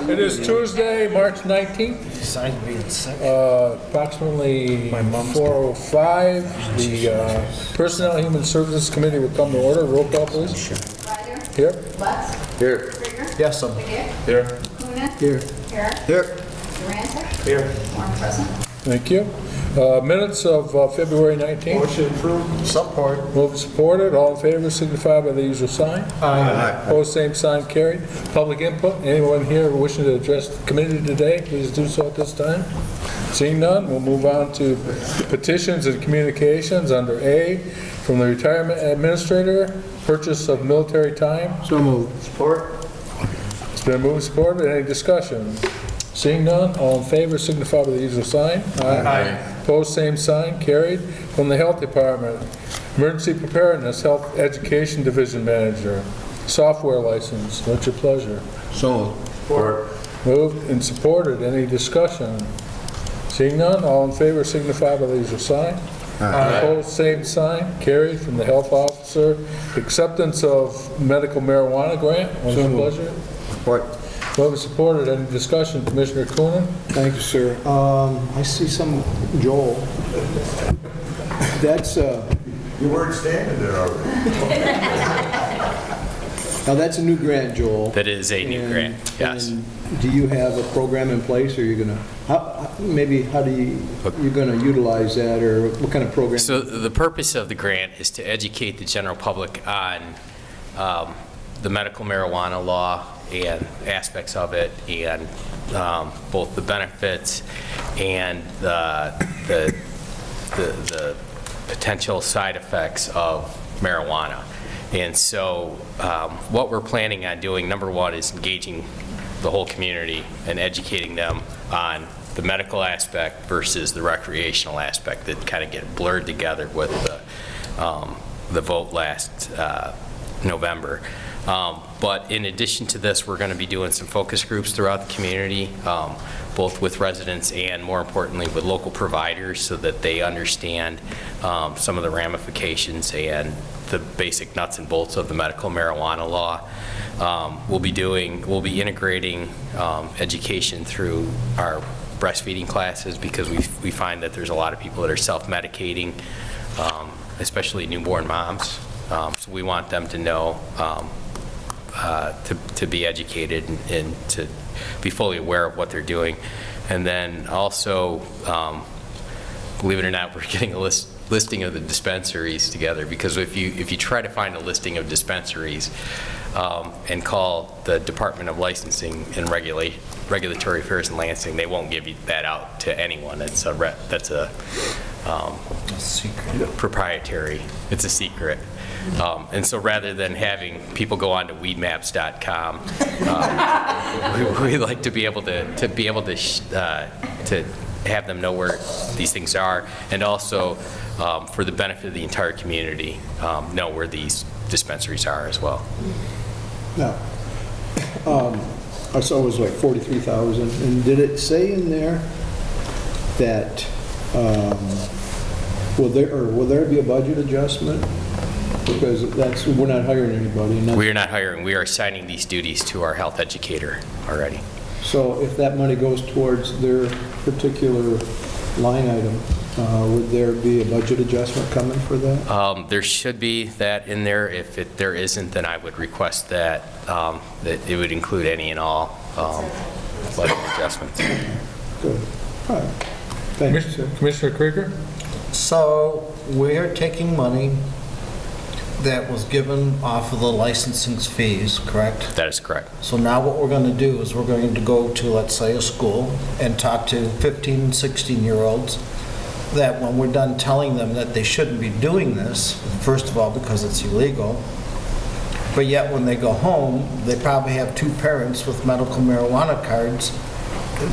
It is Tuesday, March 19th, approximately 4:05. The Personnel and Human Services Committee will come to order. Roll call, please. Ryder. Here. Lutz. Here. Krieger. Yes, sir. McGee. Here. Kunin. Here. Harris. Here. Durantic. Here. Warren present. Thank you. Minutes of February 19th. Motion approved. Support. Moved and supported. All in favor signify by the usual sign. Aye. Opposed, same sign, carried. Public input. Anyone here wishing to address the committee today, please do so at this time. Seeing none, we'll move on to petitions and communications under A, from the retirement administrator, purchase of military time. So moved. Support. It's been moved and supported. Any discussion? Seeing none, all in favor signify by the usual sign. Aye. Opposed, same sign, carried. From the Health Department, Emergency Preparedness Health Education Division Manager, software license. What's your pleasure? So moved. Support. Moved and supported. Any discussion? Seeing none, all in favor signify by the usual sign. Aye. Opposed, same sign, carried. From the Health Officer, acceptance of medical marijuana grant. What's your pleasure? Support. Moved and supported. Any discussion? Commissioner Coonan? Thank you, sir. I see some Joel. That's, You weren't standing there already. now that's a new grant, Joel. That is a new grant, yes. And do you have a program in place, or you're gonna, how do you're gonna utilize that, or what kind of program? So the purpose of the grant is to educate the general public on the medical marijuana law and aspects of it, and both the benefits and the potential side effects of marijuana. And so what we're planning on doing, number one, is engaging the whole community and educating them on the medical aspect versus the recreational aspect that kind of get blurred together with the vote last November. But in addition to this, we're going to be doing some focus groups throughout the community, both with residents and, more importantly, with local providers, so that they understand some of the ramifications and the basic nuts and bolts of the medical marijuana law. We'll be integrating education through our breastfeeding classes, because we find that there's a lot of people that are self-medicating, especially newborn moms. So we want them to know, to be educated and to be fully aware of what they're doing. And then also, believe it or not, we're getting a listing of the dispensaries together, because if you try to find a listing of dispensaries and call the Department of Licensing and Regulatory Affairs in Lansing, they won't give you that out to anyone. That's a secret. Proprietary. It's a secret. And so rather than having people go on to weedmaps.com, we like to be able to have them know where these things are, and also for the benefit of the entire community, know where these dispensaries are as well. Now, I saw it was like 43,000, and did it say in there that, will there be a budget adjustment? Because we're not hiring anybody. We are not hiring. We are assigning these duties to our health educator already. So if that money goes towards their particular line item, would there be a budget adjustment coming for that? There should be that in there. If there isn't, then I would request that it would include any and all budget adjustments. Good. All right. Thank you, sir. Commissioner Krieger? So we're taking money that was given off of the licensing fees, correct? That is correct. So now what we're going to do is we're going to go to, let's say, a school and talk to 15, 16-year-olds that when we're done telling them that they shouldn't be doing this, first of all, because it's illegal, but yet when they go home, they probably have two parents with medical marijuana cards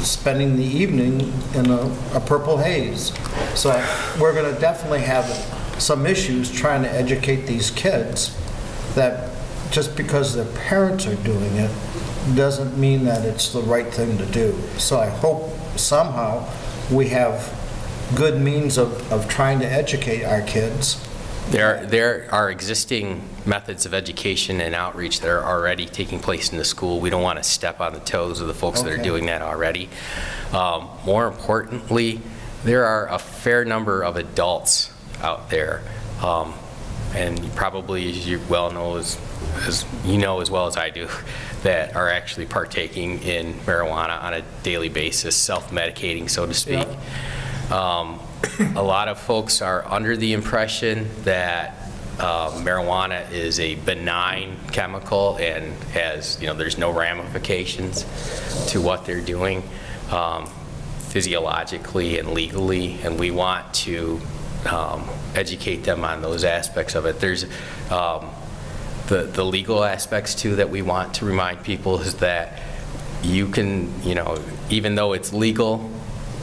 spending the evening in a purple haze. So we're going to definitely have some issues trying to educate these kids that just because their parents are doing it doesn't mean that it's the right thing to do. So I hope somehow we have good means of trying to educate our kids There are existing methods of education and outreach that are already taking place in the school. We don't want to step on the toes of the folks that are Okay. doing that already. More importantly, there are a fair number of adults out there, and probably, as you well know, as you know as well as I do, that are actually partaking in marijuana on a daily basis, self-medicating, so to speak. A lot of folks are under the impression that marijuana is a benign chemical and has, there's no ramifications to what they're doing physiologically and legally, and we want to educate them on those aspects of it. There's the legal aspects too that we want to remind people is that you can, even though it's legal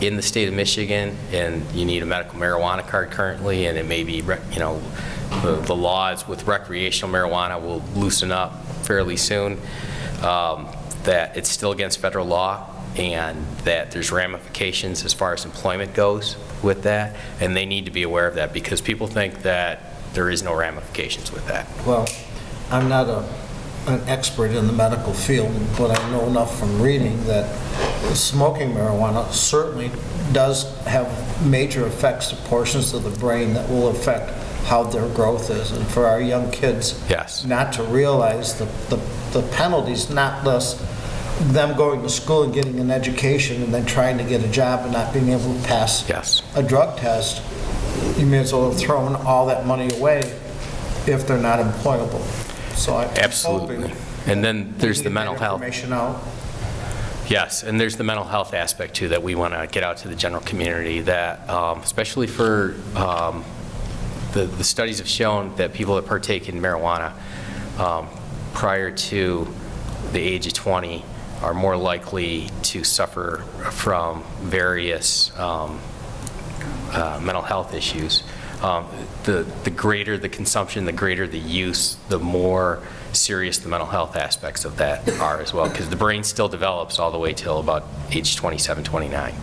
in the state of Michigan and you need a medical marijuana card currently, and it may be, the laws with recreational marijuana will loosen up fairly soon, that it's still against federal law and that there's ramifications as far as employment goes with that, and they need to be aware of that because people think that there is no ramifications with that. Well, I'm not an expert in the medical field, but I know enough from reading that smoking marijuana certainly does have major effects to portions of the brain that will affect how their growth is. And for our young kids, Yes. not to realize the penalties, not less them going to school and getting an education and then trying to get a job and not being able to pass Yes. a drug test, you may as well have thrown all that money away if they're not employable. So I'm Absolutely. hoping And then there's we the can get mental that health. information out. Yes, and there's the mental health aspect too that we want to get out to the general community that, especially for the studies have shown that people that partake in marijuana prior to the age of 20 are more likely to suffer from various mental health issues. The greater the consumption, the greater the use, the more serious the mental health aspects of that are as well, because the brain still develops all the way till about age 27, 29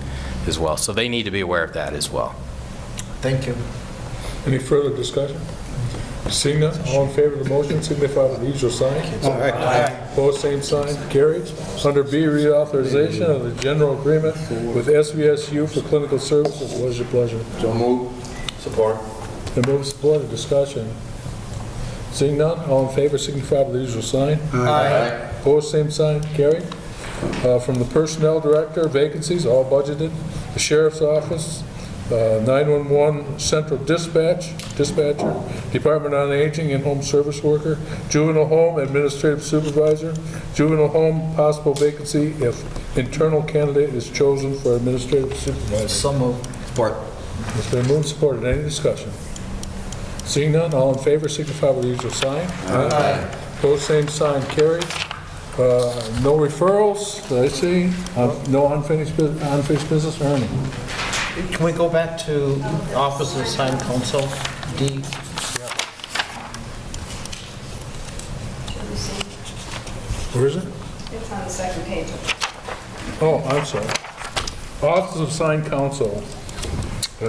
as well. So they need to be aware of that as well. Thank you. Any further discussion? Seeing none, all in favor of the motion signify by the usual sign. Opposed, same sign, carried. Under B, reauthorization of the general agreement with SVSU for clinical services. What is your pleasure? So move. Support. The move supported, discussion. Seeing none, all in favor signify by the usual sign. Aye. Opposed, same sign, carried. From the Personnel Director, vacancies, all budgeted. The Sheriff's Office, 911 Central Dispatcher, Department on Aging and Home Service Worker, Juvenile Home Administrative Supervisor, Juvenile Home possible vacancy if internal candidate is chosen for Administrative Supervisor. So moved. Support. It's been moved and supported. Any discussion? Seeing none, all in favor signify by the usual sign. Aye. Opposed, same sign, carried. No referrals, I see. No unfinished business or any. Can we go back to Office of Assigned Counsel, D? Where is it? It's on the second page. Oh, I'm sorry. Office of Signed Counsel,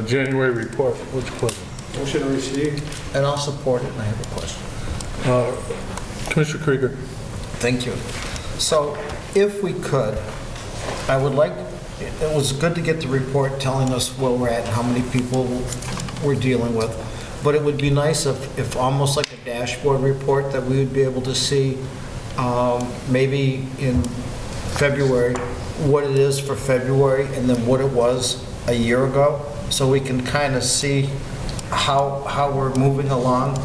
January report. What's your pleasure? Motion to receive. And I'll support it, and I have a question. Commissioner Krieger. Thank you. So if we could, I would like, it was good to get the report telling us where we're at, how many people we're dealing with, but it would be nice if almost like a dashboard report that we would be able to see maybe in February, what it is for February and then what it was a year ago, so we can kind of see how we're moving along,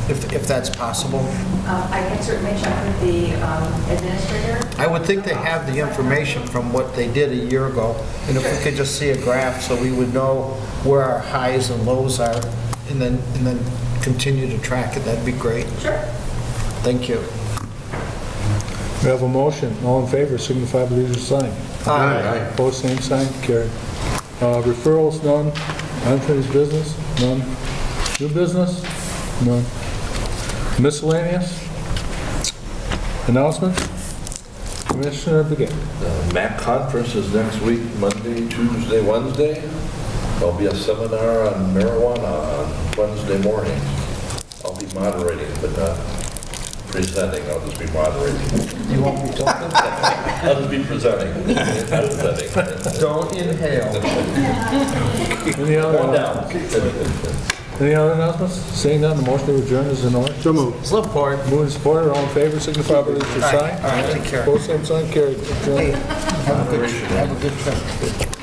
if that's possible. I can certainly check with the administrator. I would think they have the information from what they did a year ago, and if we could just see a graph so we would know where our highs and lows are, and then continue to track it, that'd be great. Sure. Thank you. We have a motion. All in favor signify by the usual sign. Aye. Opposed, same sign, carried. Referrals, none. Unfinished business, none. New business, none. Miscellaneous? Announcements? Commissioner Began. The MAC conference is next week, Monday, Tuesday, Wednesday. There'll be a seminar on marijuana on Wednesday morning. I'll be moderating, but not presenting. I'll just be moderating. You won't be talking? I'll just be presenting, not presenting. Don't inhale. Any other Going announcements? down. Any other announcements? Seeing none, the motion to adjourn is in order. So moved. Support. Moving and supported, all in favor, signify by the sign. All right, take care. Both same sign, carried. Adjourned. Hey, have a good trip.